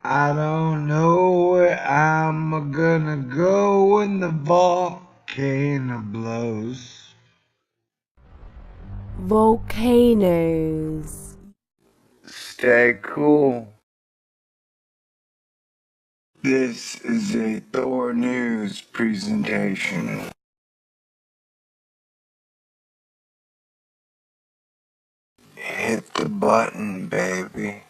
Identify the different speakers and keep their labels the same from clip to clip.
Speaker 1: I don't know where I'm gonna go when the volcano blows.
Speaker 2: Volcanoes.
Speaker 1: Stay cool. This is a Thor News presentation. Hit the button, baby.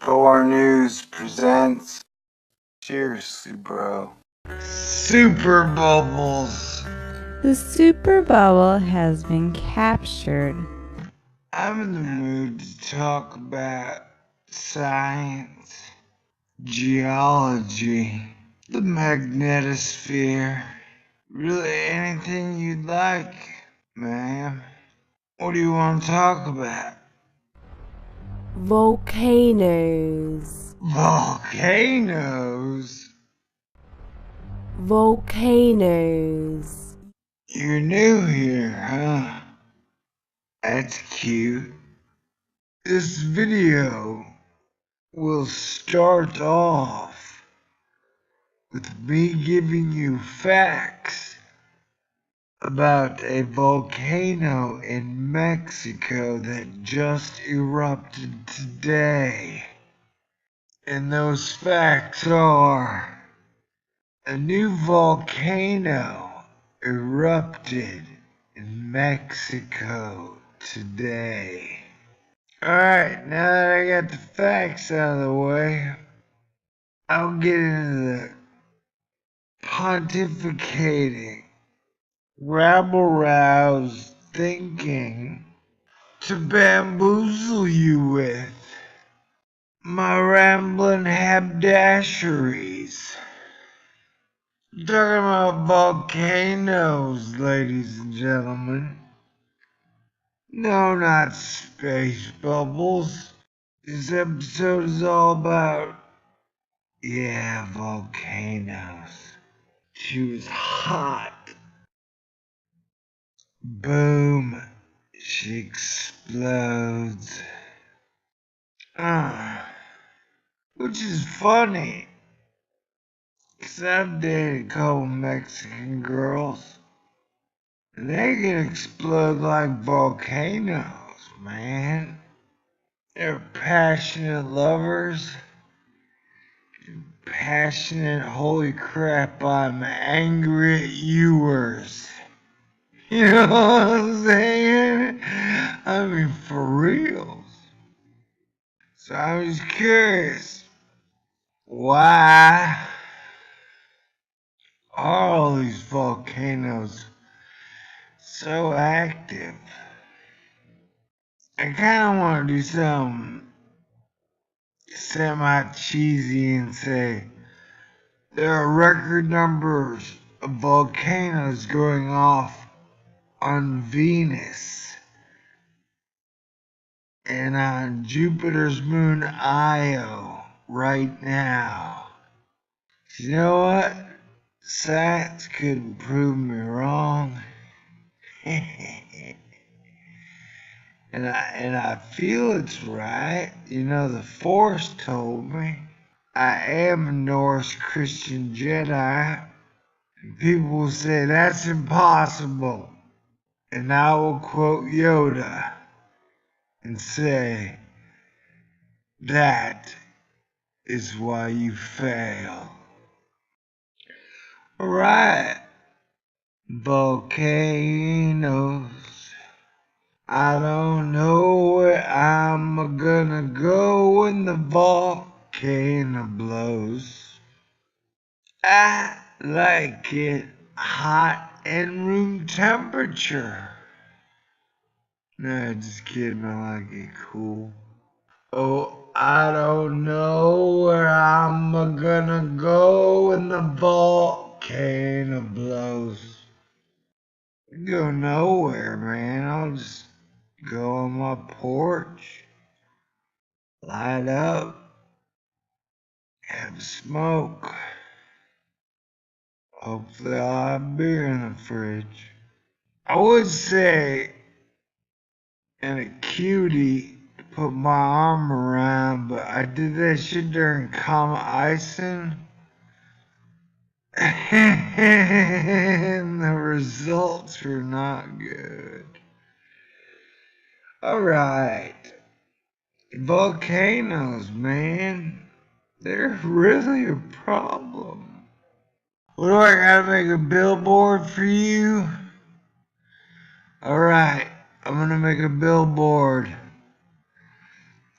Speaker 1: Thor News presents. Seriously, bro. Super Bubbles.
Speaker 2: The super bubble has been captured.
Speaker 1: I'm in the mood to talk about science, geology, the magnetosphere, really anything you'd like, ma'am. What do you want to talk about?
Speaker 2: Volcanoes.
Speaker 1: Volcanoes?
Speaker 2: Volcanoes.
Speaker 1: You're new here, huh? That's cute. This video will start off with me giving you facts about a volcano in Mexico that just erupted today. And those facts are: a new volcano erupted in Mexico today. Alright, now that I got the facts out of the way, I'll get into the pontificating, rabble-roused thinking to bamboozle you with my rambling haberdasheries. I'm talking about volcanoes, ladies and gentlemen. No, not space bubbles. This episode is all about, volcanoes. She was hot. Boom. She explodes. Which is funny, 'cause I've dated a couple Mexican girls, and they can explode like volcanoes, man. They're passionate lovers. Passionate, holy crap, I'm angry at youers. You know what I'm saying? I mean, for reals. So I'm just curious, why are all these volcanoes so active? I kind of want to do something semi-cheesy and say there are record numbers of volcanoes going off on Venus and on Jupiter's moon Io right now. You know what? Science couldn't prove me wrong. and I feel it's right. You know, the Force told me. I am a Norse Christian Jedi. And people will say that's impossible. And I will quote Yoda and say, that is why you fail. Alright, volcanoes. I don't know where I'm gonna go when the volcano blows. I like it hot and room temperature. Nah, just kidding, I like it cool. Oh, I don't know where I'm gonna go when the volcano blows. Go nowhere, man. I'll just go on my porch, light up, have a smoke. Hopefully I'll have beer in the fridge. I would say, and a cutie to put my arm around, but I did that shit during Comet Icing. And the results were not good. Alright. Volcanoes, man. They're really a problem. What do I gotta make a billboard for you? Alright, I'm gonna make a billboard.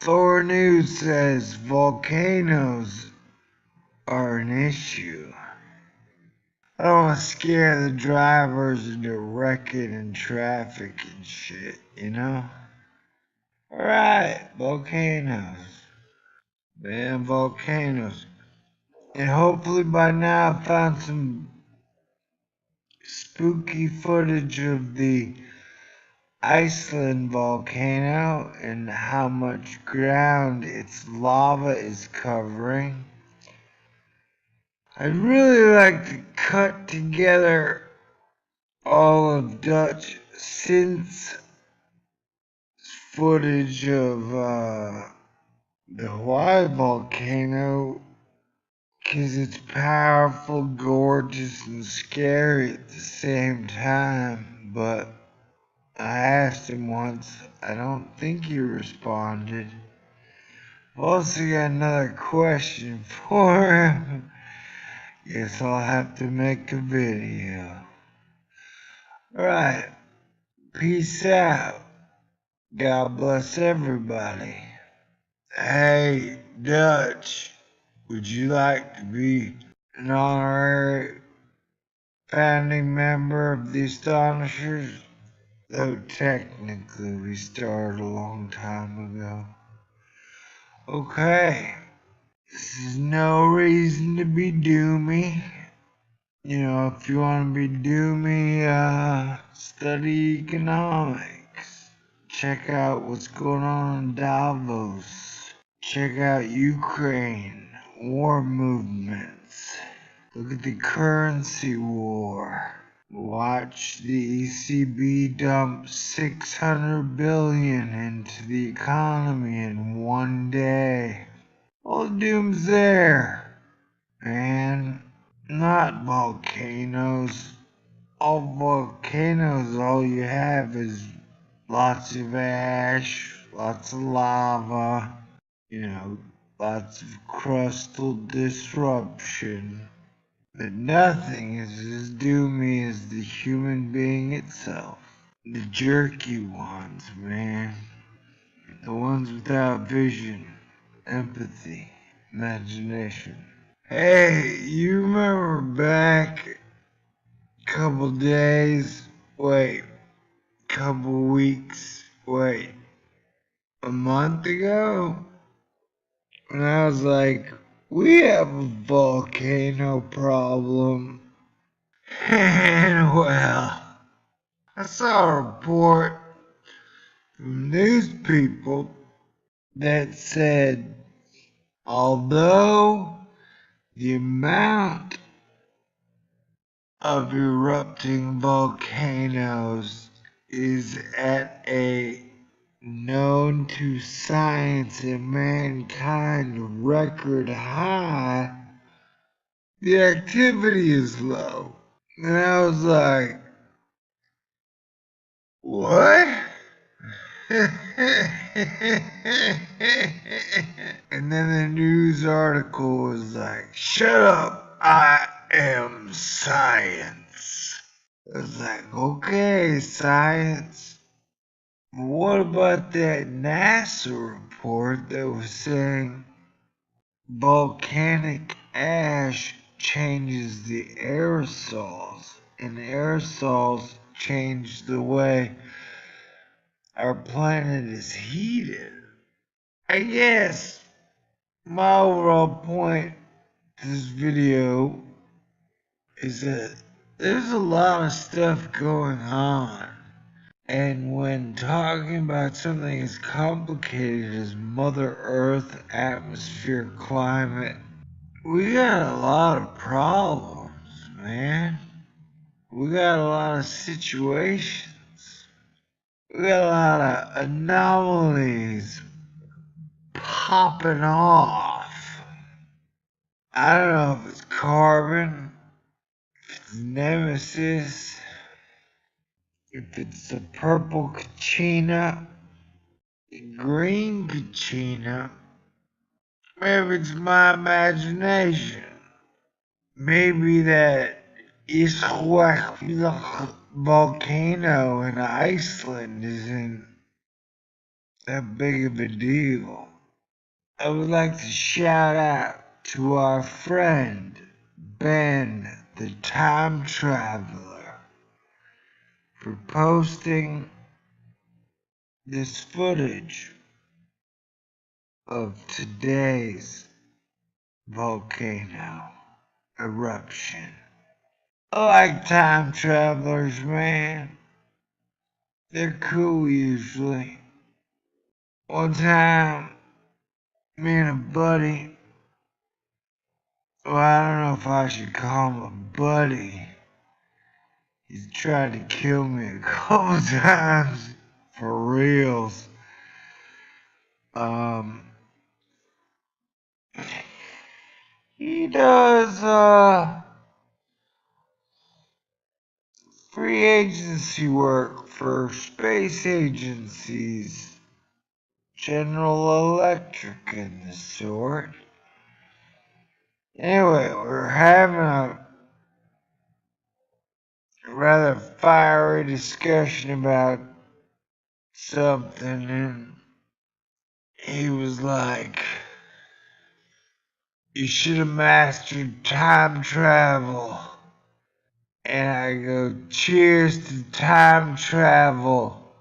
Speaker 1: Thor News says volcanoes are an issue. I don't want to scare the drivers into wrecking in traffic and shit, you know? Alright, volcanoes. Man, volcanoes. And hopefully by now I found some spooky footage of the Iceland volcano and how much ground its lava is covering. I'd really like to cut together all of Dutch Synth's footage of the Hawaii volcano, because it's powerful, gorgeous, and scary at the same time. But I asked him once, I don't think he responded. I've also got another question for him. Guess I'll have to make a video. Alright, peace out. God bless everybody. Hey, Dutch, would you like to be an honorary founding member of the Astonishers? Though technically we started a long time ago. Okay, this is no reason to be doomy. You know, if you want to be doomy, study economics. Check out what's going on in Davos. Check out Ukraine, war movements. Look at the currency war. Watch the ECB dump $600 billion into the economy in one day. All the doom's there, man. Not volcanoes. All volcanoes, all you have is lots of ash, lots of lava, you know, lots of crustal disruption. But nothing is as doomy as the human being itself. The jerky ones, man. The ones without vision, empathy, imagination. Hey, you remember back a couple days, couple weeks, a month ago? And I was like, we have a volcano problem. And well, I saw a report from news people that said, although the amount of erupting volcanoes is at a known to science and mankind record high, the activity is low. And I was like, what? And then the news article was like, shut up, I am science. I was like, okay, science. What about that NASA report that was saying volcanic ash changes the aerosols, and aerosols change the way our planet is heated? I guess my overall point to this video is that there's a lot of stuff going on. And when talking about something as complicated as Mother Earth, atmosphere, climate, we got a lot of problems, man. We got a lot of situations. We got a lot of anomalies. popping off. I don't know if it's carbon, if it's nemesis, if it's the purple Kachina, the green Kachina. Maybe it's my imagination. Maybe that Iswahlak volcano in Iceland isn't that big of a deal. I would like to shout out to our friend Ben, the time traveler, for posting this footage of today's volcano eruption. I like time travelers, man. They're cool usually. One time, me and a buddy, well, I don't know if I should call him a buddy. He's tried to kill me a couple times, for reals. He does, free agency work for space agencies, General Electric and the sort. Anyway, we're having a rather fiery discussion about something, and he was like, "You should have mastered time travel." And I go, "Cheers to time travel."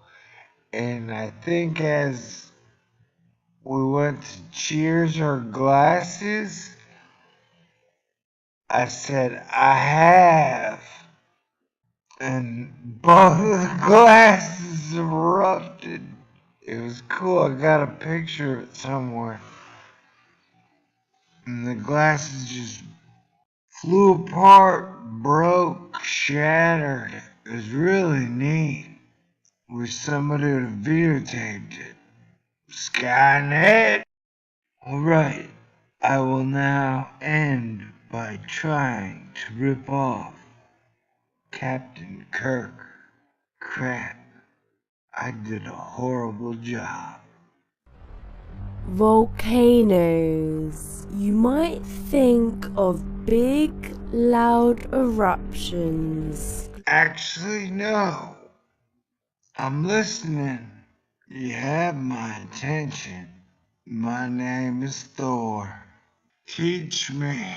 Speaker 1: And I think as we went to cheers our glasses, I said, "I have." And both of the glasses erupted. It was cool. I got a picture of it somewhere. And the glasses just flew apart, broke, shattered. It was really neat. Wish somebody would have videotaped it. Skynet! Alright, I will now end by trying to rip off Captain Kirk. Crap, I did a horrible job.
Speaker 2: Volcanoes. You might think of big, loud eruptions.
Speaker 1: Actually, no. I'm listening. You have my attention. My name is Thor. Teach me.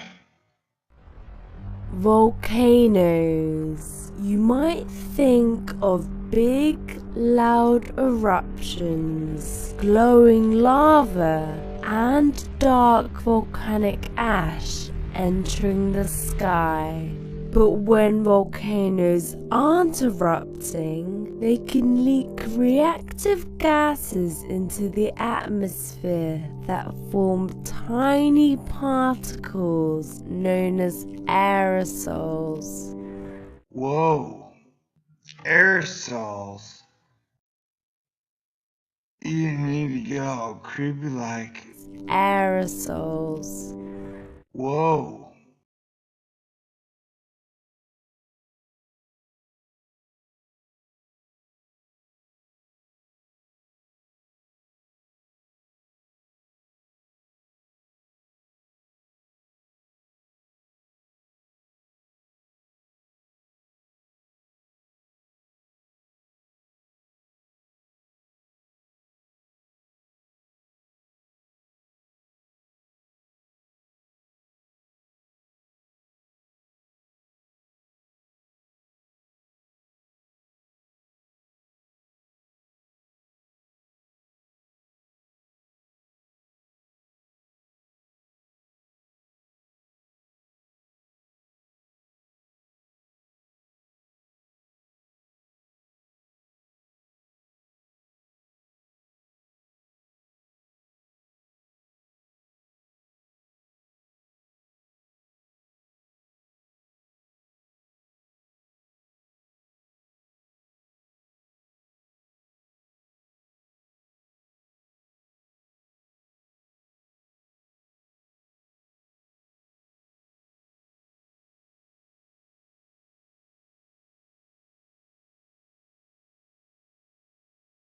Speaker 2: Volcanoes. You might think of big, loud eruptions, glowing lava, and dark volcanic ash entering the sky. But when volcanoes aren't erupting, they can leak reactive gases into the atmosphere that form tiny particles known as aerosols.
Speaker 1: Whoa. Aerosols. You need to get all creepy like.
Speaker 2: Aerosols.
Speaker 1: Whoa.